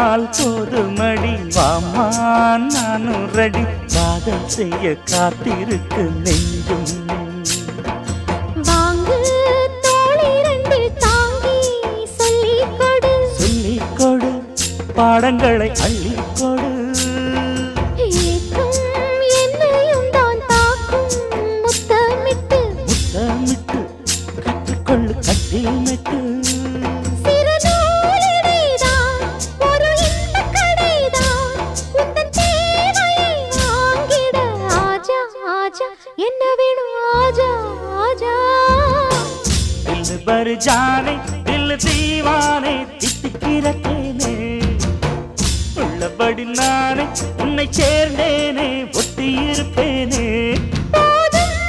சொன்னால் போதுமடி வாமா நானும் ரெடி காதல் செய்ய காத்திருக்கு நெஞ்சும் வாங்கு தோளி ரெண்டு தாங்கி சொல்லிக்கொடு சொல்லிக்கொடு பாடங்களை அள்ளிக்கொடு ஏக்கும் என்னையும் தான் தாக்கும் முத்தமிட்டு முத்தமிட்டு கற்றுக்கொள்ளு கட்டில் மெட்டு என்ன வேணும் ஆஜா ஆஜா दिल भर जाने दिल दीवाने தித்திக்கிறேனே உள்ளபடி நானே உன்னை சேர்ந்தேனே ஒட்டி இருப்பேனே